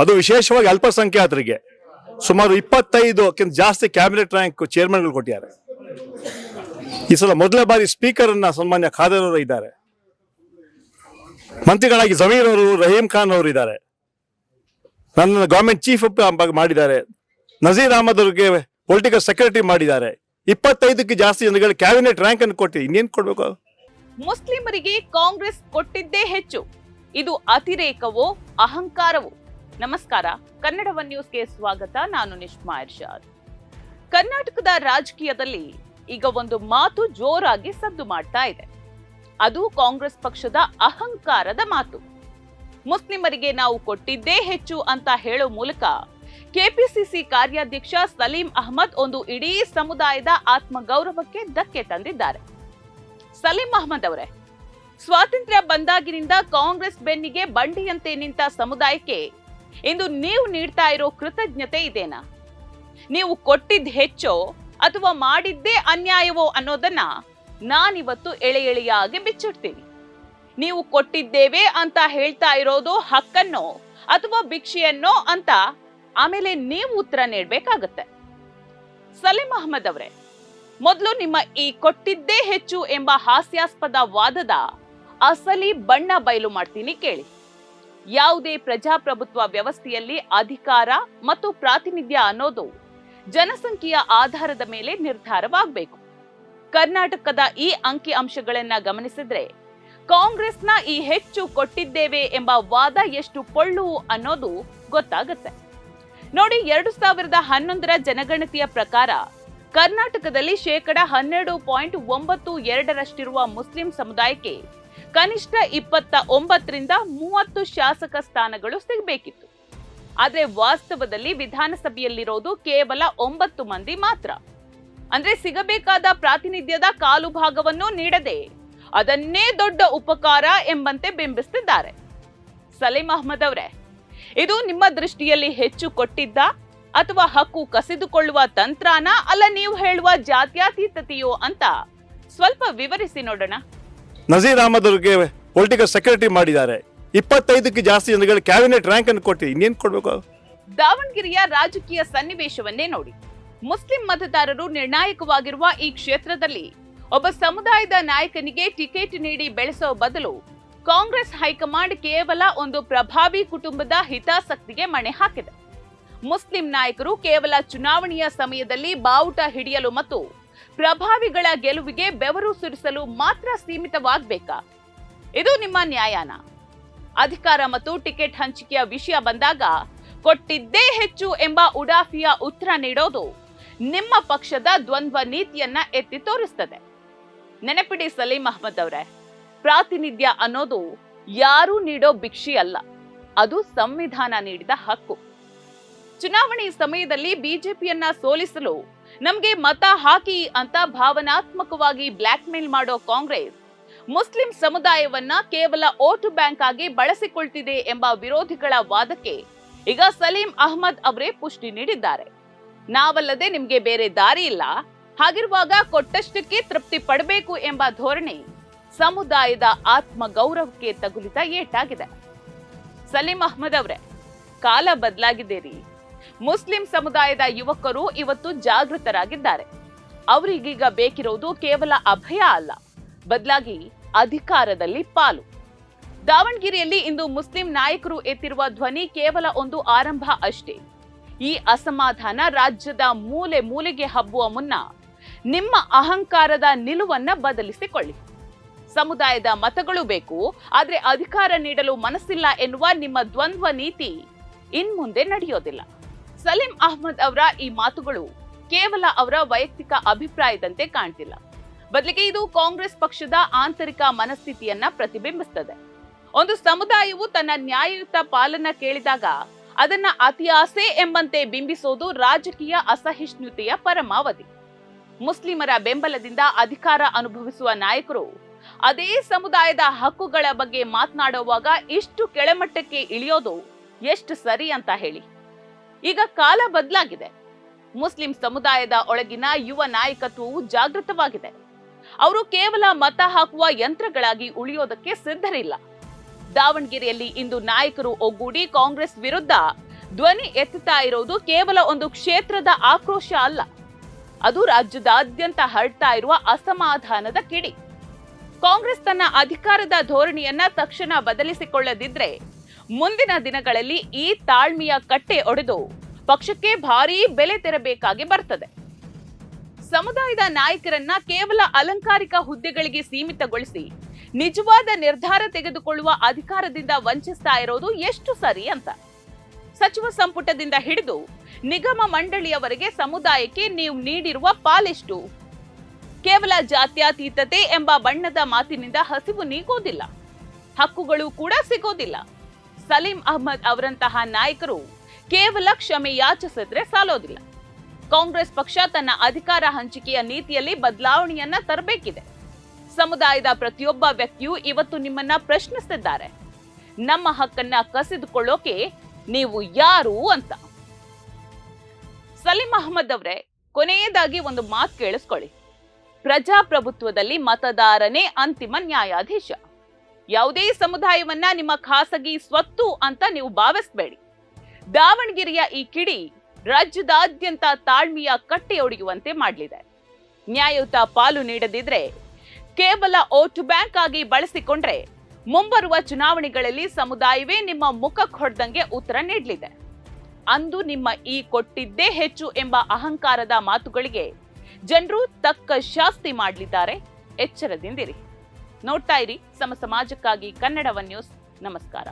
ಅದು ವಿಶೇಷವಾಗಿ ಅಲ್ಪಸಂಖ್ಯಾತರಿಗೆ ಸುಮಾರು 25ಕ್ಕಿಂತ ಜಾಸ್ತಿ ಕ್ಯಾಬಿನೆಟ್ ರ್ಯಾಂಕ್ ಚೇರ್ಮನ್ಗಳು ಕೊಟ್ಟಿದ್ದಾರೆ. ಈ ಸಲ ಮೊದಲ ಬಾರಿ ಸ್ಪೀಕರ್ ಅನ್ನ ಸನ್ಮಾನ್ಯ ಖಾದರ್ ಅವರು ಇದ್ದಾರೆ. ಮಂತ್ರಿಗಳಾಗಿ ಜಮೀರ್ ಅವರು, ರಹೀಂ ಖಾನ್ ಅವರು ಇದ್ದಾರೆ. ನನ್ನ ಗವರ್ಮೆಂಟ್ ಚೀಫ್ ಮಾಡಿದ್ದಾರೆ. ನಜೀರ್ ಅಹಮದ್ ಅವರಿಗೆ ಪೊಲಿಟಿಕಲ್ ಸೆಕ್ರೆಟರಿ ಮಾಡಿದ್ದಾರೆ. 25ಕ್ಕೆ ಜಾಸ್ತಿ ಜನಗಳು ಕ್ಯಾಬಿನೆಟ್ ರ್ಯಾಂಕ್ ಅನ್ನು ಕೊಟ್ಟು ಇನ್ನೇನು ಕೊಡ್ಬೇಕು? ಮುಸ್ಲಿಮರಿಗೆ ಕಾಂಗ್ರೆಸ್ ಕೊಟ್ಟಿದ್ದೇ ಹೆಚ್ಚು. ಇದು ಅತಿರೇಕವೋ ಅಹಂಕಾರವೋ? ನಮಸ್ಕಾರ, ಕನ್ನಡ ಒನ್ ನ್ಯೂಸ್ಗೆ ಸ್ವಾಗತ. ನಾನು ನಿಶ್ಮಾ ಇರ್ಷಾದ್. ಕರ್ನಾಟಕದ ರಾಜಕೀಯದಲ್ಲಿ ಈಗ ಒಂದು ಮಾತು ಜೋರಾಗಿ ಸದ್ದು ಮಾಡ್ತಾ ಇದೆ. ಅದು ಕಾಂಗ್ರೆಸ್ ಪಕ್ಷದ ಅಹಂಕಾರದ ಮಾತು. ಮುಸ್ಲಿಮರಿಗೆ ನಾವು ಕೊಟ್ಟಿದ್ದೇ ಹೆಚ್ಚು ಅಂತ ಹೇಳೋ ಮೂಲಕ ಕೆಪಿಸಿಸಿ ಕಾರ್ಯಾಧ್ಯಕ್ಷ ಸಲೀಂ ಅಹ್ಮದ್ ಒಂದು ಇಡೀ ಸಮುದಾಯದ ಆತ್ಮಗೌರವಕ್ಕೆ ಧಕ್ಕೆ ತಂದಿದ್ದಾರೆ. ಸಲೀಂ ಅಹ್ಮದ್ ಅವರೇ, ಸ್ವಾತಂತ್ರ್ಯ ಬಂದಾಗಿನಿಂದ ಕಾಂಗ್ರೆಸ್ ಬೆನ್ನಿಗೆ ಬಂಡಿಯಂತೆ ನಿಂತ ಸಮುದಾಯಕ್ಕೆ ಇಂದು ನೀವು ನೀಡ್ತಾ ಇರೋ ಕೃತಜ್ಞತೆ ಇದೇನಾ? ನೀವು ಕೊಟ್ಟಿದ್ದ ಹೆಚ್ಚೋ ಅಥವಾ ಮಾಡಿದ್ದೇ ಅನ್ಯಾಯವೋ ಅನ್ನೋದನ್ನ ನಾನಿವತ್ತು ಎಳೆ ಎಳೆಯಾಗಿ ಬಿಚ್ಚಿಡ್ತೀನಿ. ನೀವು ಕೊಟ್ಟಿದ್ದೇವೆ ಅಂತ ಹೇಳ್ತಾ ಇರೋದು ಹಕ್ಕನ್ನೋ ಅಥವಾ ಭಿಕ್ಷೆಯನ್ನೋ ಅಂತ ಆಮೇಲೆ ನೀವು ಉತ್ತರ ನೀಡಬೇಕಾಗತ್ತೆ. ಸಲೀಂ ಅಹ್ಮದ್ ಅವರೇ, ಮೊದಲು ನಿಮ್ಮ ಈ ಕೊಟ್ಟಿದ್ದೇ ಹೆಚ್ಚು ಎಂಬ ಹಾಸ್ಯಾಸ್ಪದ ವಾದದ ಅಸಲಿ ಬಣ್ಣ ಬಯಲು ಮಾಡ್ತೀನಿ, ಕೇಳಿ. ಯಾವುದೇ ಪ್ರಜಾಪ್ರಭುತ್ವ ವ್ಯವಸ್ಥೆಯಲ್ಲಿ ಅಧಿಕಾರ ಮತ್ತು ಪ್ರಾತಿನಿಧ್ಯ ಅನ್ನೋದು ಜನಸಂಖ್ಯೆಯ ಆಧಾರದ ಮೇಲೆ ನಿರ್ಧಾರವಾಗಬೇಕು. ಕರ್ನಾಟಕದ ಈ ಅಂಕಿ ಅಂಶಗಳನ್ನ ಗಮನಿಸಿದ್ರೆ ಕಾಂಗ್ರೆಸ್ನ ಈ ಹೆಚ್ಚು ಕೊಟ್ಟಿದ್ದೇವೆ ಎಂಬ ವಾದ ಎಷ್ಟು ಪೊಳ್ಳು ಅನ್ನೋದು ಗೊತ್ತಾಗುತ್ತೆ. ನೋಡಿ, 2011ರ ಜನಗಣತಿಯ ಪ್ರಕಾರ ಕರ್ನಾಟಕದಲ್ಲಿ 12.92% ಮುಸ್ಲಿಂ ಸಮುದಾಯಕ್ಕೆ ಕನಿಷ್ಠ 29ರಿಂದ 30 ಶಾಸಕ ಸ್ಥಾನಗಳು ಸಿಗಬೇಕಿತ್ತು. ಆದ್ರೆ ವಾಸ್ತವದಲ್ಲಿ ವಿಧಾನಸಭೆಯಲ್ಲಿರೋದು ಕೇವಲ 9 ಮಂದಿ ಮಾತ್ರ. ಅಂದ್ರೆ ಸಿಗಬೇಕಾದ ಪ್ರಾತಿನಿಧ್ಯದ ಕಾಲು ಭಾಗವನ್ನು ನೀಡದೆ ಅದನ್ನೇ ದೊಡ್ಡ ಉಪಕಾರ ಎಂಬಂತೆ ಬಿಂಬಿಸುತ್ತಿದ್ದಾರೆ. ಸಲೀಂ ಅಹ್ಮದ್ ಅವರೇ, ಇದು ನಿಮ್ಮ ದೃಷ್ಟಿಯಲ್ಲಿ ಹೆಚ್ಚು ಕೊಟ್ಟಿದ್ದ ಅಥವಾ ಹಕ್ಕು ಕಸಿದುಕೊಳ್ಳುವ ತಂತ್ರನ, ಅಲ್ಲ ನೀವು ಹೇಳುವ ಜಾತ್ಯತೀತತೆಯೋ ಅಂತ ಸ್ವಲ್ಪ ವಿವರಿಸಿ ನೋಡೋಣ. ನಜೀರ್ ಅಹಮದ್ ಅವರಿಗೆ ಪೊಲಿಟಿಕಲ್ ಸೆಕ್ರೆಟರಿ ಮಾಡಿದ್ದಾರೆ. 25ಕ್ಕೆ ಜಾಸ್ತಿ ಜನಗಳು ಕ್ಯಾಬಿನೆಟ್ ರ್ಯಾಂಕ್ ಅನ್ನು ಕೊಟ್ಟು ಇನ್ನೇನು ಕೊಡ್ಬೇಕು? ದಾವಣಗೆರೆಯ ರಾಜಕೀಯ ಸನ್ನಿವೇಶವನ್ನೇ ನೋಡಿ. ಮುಸ್ಲಿಂ ಮತದಾರರು ನಿರ್ಣಾಯಕವಾಗಿರುವ ಈ ಕ್ಷೇತ್ರದಲ್ಲಿ ಒಬ್ಬ ಸಮುದಾಯದ ನಾಯಕನಿಗೆ ಟಿಕೆಟ್ ನೀಡಿ ಬೆಳೆಸೋ ಬದಲು ಕಾಂಗ್ರೆಸ್ ಹೈಕಮಾಂಡ್ ಕೇವಲ ಒಂದು ಪ್ರಭಾವಿ ಕುಟುಂಬದ ಹಿತಾಸಕ್ತಿಗೆ ಮಣೆ ಹಾಕಿದೆ. ಮುಸ್ಲಿಂ ನಾಯಕರು ಕೇವಲ ಚುನಾವಣೆಯ ಸಮಯದಲ್ಲಿ ಬಾವುಟ ಹಿಡಿಯಲು ಮತ್ತು ಪ್ರಭಾವಿಗಳ ಗೆಲುವಿಗೆ ಬೆವರು ಸುರಿಸಲು ಮಾತ್ರ ಸೀಮಿತವಾಗಬೇಕಾ? ಇದು ನಿಮ್ಮ ನ್ಯಾಯನಾ? ಅಧಿಕಾರ ಮತ್ತು ಟಿಕೆಟ್ ಹಂಚಿಕೆಯ ವಿಷಯ ಬಂದಾಗ ಕೊಟ್ಟಿದ್ದೇ ಹೆಚ್ಚು ಎಂಬ ಉಡಾಫಿಯ ಉತ್ತರ ನೀಡೋದು ನಿಮ್ಮ ಪಕ್ಷದ ದ್ವಂದ್ವ ನೀತಿಯನ್ನ ಎತ್ತಿ ತೋರಿಸ್ತದೆ. ನೆನಪಿಡಿ ಸಲೀಂ ಅಹ್ಮದ್ ಅವರೇ, ಪ್ರಾತಿನಿಧ್ಯ ಅನ್ನೋದು ಯಾರೂ ನೀಡೋ ಭಿಕ್ಷೆ ಅಲ್ಲ, ಅದು ಸಂವಿಧಾನ ನೀಡಿದ ಹಕ್ಕು. ಚುನಾವಣೆ ಸಮಯದಲ್ಲಿ ಬಿಜೆಪಿಯನ್ನ ಸೋಲಿಸಲು ನಮ್ಗೆ ಮತ ಹಾಕಿ ಅಂತ ಭಾವನಾತ್ಮಕವಾಗಿ ಬ್ಲಾಕ್ ಮೇಲ್ ಮಾಡೋ ಕಾಂಗ್ರೆಸ್ ಮುಸ್ಲಿಂ ಸಮುದಾಯವನ್ನ ಕೇವಲ ವೋಟ್ ಬ್ಯಾಂಕ್ ಆಗಿ ಬಳಸಿಕೊಳ್ತಿದೆ ಎಂಬ ವಿರೋಧಿಗಳ ವಾದಕ್ಕೆ ಈಗ ಸಲೀಂ ಅಹ್ಮದ್ ಅವರೇ ಪುಷ್ಟಿ ನೀಡಿದ್ದಾರೆ. ನಾವಲ್ಲದೆ ನಿಮ್ಗೆ ಬೇರೆ ದಾರಿ ಇಲ್ಲ, ಹಾಗಿರುವಾಗ ಕೊಟ್ಟಷ್ಟಕ್ಕೆ ತೃಪ್ತಿ ಪಡಬೇಕು ಎಂಬ ಧೋರಣೆ ಸಮುದಾಯದ ಆತ್ಮ ಗೌರವಕ್ಕೆ ತಗುಲಿದ ಏಟಾಗಿದೆ. ಸಲೀಂ ಅಹ್ಮದ್ ಅವರೇ, ಕಾಲ ಬದಲಾಗಿದ್ದೇರಿ. ಮುಸ್ಲಿಂ ಸಮುದಾಯದ ಯುವಕರು ಇವತ್ತು ಜಾಗೃತರಾಗಿದ್ದಾರೆ. ಅವರಿಗೀಗ ಬೇಕಿರೋದು ಕೇವಲ ಅಭಯ ಅಲ್ಲ, ಬದಲಾಗಿ ಅಧಿಕಾರದಲ್ಲಿ ಪಾಲು. ದಾವಣಗೆರೆಯಲ್ಲಿ ಇಂದು ಮುಸ್ಲಿಂ ನಾಯಕರು ಎತ್ತಿರುವ ಧ್ವನಿ ಕೇವಲ ಒಂದು ಆರಂಭ ಅಷ್ಟೇ. ಈ ಅಸಮಾಧಾನ ರಾಜ್ಯದ ಮೂಲೆ ಮೂಲೆಗೆ ಹಬ್ಬುವ ಮುನ್ನ ನಿಮ್ಮ ಅಹಂಕಾರದ ನಿಲುವನ್ನ ಬದಲಿಸಿಕೊಳ್ಳಿ. ಸಮುದಾಯದ ಮತಗಳು ಬೇಕು, ಆದ್ರೆ ಅಧಿಕಾರ ನೀಡಲು ಮನಸ್ಸಿಲ್ಲ ಎನ್ನುವ ನಿಮ್ಮ ದ್ವಂದ್ವ ನೀತಿ ಇನ್ಮುಂದೆ ನಡೆಯೋದಿಲ್ಲ. ಸಲೀಂ ಅಹ್ಮದ್ ಅವರ ಈ ಮಾತುಗಳು ಕೇವಲ ಅವರ ವೈಯಕ್ತಿಕ ಅಭಿಪ್ರಾಯದಂತೆ ಕಾಣ್ತಿಲ್ಲ, ಬದಲಿಗೆ ಇದು ಕಾಂಗ್ರೆಸ್ ಪಕ್ಷದ ಆಂತರಿಕ ಮನಸ್ಥಿತಿಯನ್ನ ಪ್ರತಿಬಿಂಬಿಸುತ್ತದೆ. ಒಂದು ಸಮುದಾಯವು ತನ್ನ ನ್ಯಾಯಯುತ ಪಾಲನ್ನ ಕೇಳಿದಾಗ ಅದನ್ನ ಅತಿ ಆಸೆ ಎಂಬಂತೆ ಬಿಂಬಿಸೋದು ರಾಜಕೀಯ ಅಸಹಿಷ್ಣುತೆಯ ಪರಮಾವಧಿ. ಮುಸ್ಲಿಮರ ಬೆಂಬಲದಿಂದ ಅಧಿಕಾರ ಅನುಭವಿಸುವ ನಾಯಕರು ಅದೇ ಸಮುದಾಯದ ಹಕ್ಕುಗಳ ಬಗ್ಗೆ ಮಾತನಾಡುವಾಗ ಇಷ್ಟು ಕೆಳಮಟ್ಟಕ್ಕೆ ಇಳಿಯೋದು ಎಷ್ಟು ಸರಿ ಅಂತ ಹೇಳಿ? ಈಗ ಕಾಲ ಬದಲಾಗಿದೆ. ಮುಸ್ಲಿಂ ಸಮುದಾಯದ ಒಳಗಿನ ಯುವ ನಾಯಕತ್ವವು ಜಾಗೃತವಾಗಿದೆ. ಅವರು ಕೇವಲ ಮತ ಹಾಕುವ ಯಂತ್ರಗಳಾಗಿ ಉಳಿಯೋದಕ್ಕೆ ಸಿದ್ಧರಿಲ್ಲ. ದಾವಣಗೆರೆಯಲ್ಲಿ ಇಂದು ನಾಯಕರು ಒಗ್ಗೂಡಿ ಕಾಂಗ್ರೆಸ್ ವಿರುದ್ಧ ಧ್ವನಿ ಎತ್ತುತ್ತಾ ಇರೋದು ಕೇವಲ ಒಂದು ಕ್ಷೇತ್ರದ ಆಕ್ರೋಶ ಅಲ್ಲ, ಅದು ರಾಜ್ಯದಾದ್ಯಂತ ಹರಡ್ತಾ ಇರುವ ಅಸಮಾಧಾನದ ಕಿಡಿ. ಕಾಂಗ್ರೆಸ್ ತನ್ನ ಅಧಿಕಾರದ ಧೋರಣೆಯನ್ನ ತಕ್ಷಣ ಬದಲಿಸಿಕೊಳ್ಳದಿದ್ರೆ ಮುಂದಿನ ದಿನಗಳಲ್ಲಿ ಈ ತಾಳ್ಮೆಯ ಕಟ್ಟೆ ಒಡೆದು ಪಕ್ಷಕ್ಕೆ ಭಾರೀ ಬೆಲೆ ತೆರಬೇಕಾಗಿ ಬರ್ತದೆ. ಸಮುದಾಯದ ನಾಯಕರನ್ನ ಕೇವಲ ಅಲಂಕಾರಿಕ ಹುದ್ದೆಗಳಿಗೆ ಸೀಮಿತಗೊಳಿಸಿ ನಿಜವಾದ ನಿರ್ಧಾರ ತೆಗೆದುಕೊಳ್ಳುವ ಅಧಿಕಾರದಿಂದ ವಂಚಿಸ್ತಾ ಇರೋದು ಎಷ್ಟು ಸರಿ ಅಂತ. ಸಚಿವ ಸಂಪುಟದಿಂದ ಹಿಡಿದು ನಿಗಮ ಮಂಡಳಿಯವರೆಗೆ ಸಮುದಾಯಕ್ಕೆ ನೀವು ನೀಡಿರುವ ಪಾಲೆಷ್ಟು? ಕೇವಲ ಜಾತ್ಯತೀತತೆ ಎಂಬ ಬಣ್ಣದ ಮಾತಿನಿಂದ ಹಸಿವು ನೀಗೋದಿಲ್ಲ, ಹಕ್ಕುಗಳು ಕೂಡ ಸಿಗೋದಿಲ್ಲ. ಸಲೀಂ ಅಹ್ಮದ್ ಅವರಂತಹ ನಾಯಕರು ಕೇವಲ ಕ್ಷಮೆ ಯಾಚಿಸಿದ್ರೆ ಸಾಲೋದಿಲ್ಲ. ಕಾಂಗ್ರೆಸ್ ಪಕ್ಷ ತನ್ನ ಅಧಿಕಾರ ಹಂಚಿಕೆಯ ನೀತಿಯಲ್ಲಿ ಬದಲಾವಣೆಯನ್ನ ತರಬೇಕಿದೆ. ಸಮುದಾಯದ ಪ್ರತಿಯೊಬ್ಬ ವ್ಯಕ್ತಿಯೂ ಇವತ್ತು ನಿಮ್ಮನ್ನ ಪ್ರಶ್ನಿಸುತ್ತಿದ್ದಾರೆ, ನಮ್ಮ ಹಕ್ಕನ್ನ ಕಸಿದುಕೊಳ್ಳೋಕೆ ನೀವು ಯಾರು ಅಂತ. ಸಲೀಂ ಅಹ್ಮದ್ ಅವರೇ, ಕೊನೆಯದಾಗಿ ಒಂದು ಮಾತು ಕೇಳಿಸ್ಕೊಳ್ಳಿ. ಪ್ರಜಾಪ್ರಭುತ್ವದಲ್ಲಿ ಮತದಾರನೇ ಅಂತಿಮ ನ್ಯಾಯಾಧೀಶ. ಯಾವುದೇ ಸಮುದಾಯವನ್ನ ನಿಮ್ಮ ಖಾಸಗಿ ಸ್ವತ್ತು ಅಂತ ನೀವು ಭಾವಿಸಬೇಡಿ. ದಾವಣಗೆರೆಯ ಈ ಕಿಡಿ ರಾಜ್ಯದಾದ್ಯಂತ ತಾಳ್ಮೆಯ ಕಟ್ಟೆಯೊಡೆಯುವಂತೆ ಮಾಡಲಿದೆ. ನ್ಯಾಯಯುತ ಪಾಲು ನೀಡದಿದ್ರೆ, ಕೇವಲ ವೋಟ್ ಬ್ಯಾಂಕ್ ಆಗಿ ಬಳಸಿಕೊಂಡ್ರೆ ಮುಂಬರುವ ಚುನಾವಣೆಗಳಲ್ಲಿ ಸಮುದಾಯವೇ ನಿಮ್ಮ ಮುಖಕ್ಕೆ ಹೊಡೆದಂಗೆ ಉತ್ತರ ನೀಡಲಿದೆ. ಅಂದು ನಿಮ್ಮ ಈ ಕೊಟ್ಟಿದ್ದೇ ಹೆಚ್ಚು ಎಂಬ ಅಹಂಕಾರದ ಮಾತುಗಳಿಗೆ ಜನರು ತಕ್ಕ ಶಾಸ್ತಿ ಮಾಡಲಿದ್ದಾರೆ. ಎಚ್ಚರದಿಂದಿರಿ. ನೋಡ್ತಾ ಇರಿ ಸಮ ಸಮಾಜಕ್ಕಾಗಿ ಕನ್ನಡ ಒನ್ ನ್ಯೂಸ್. ನಮಸ್ಕಾರ.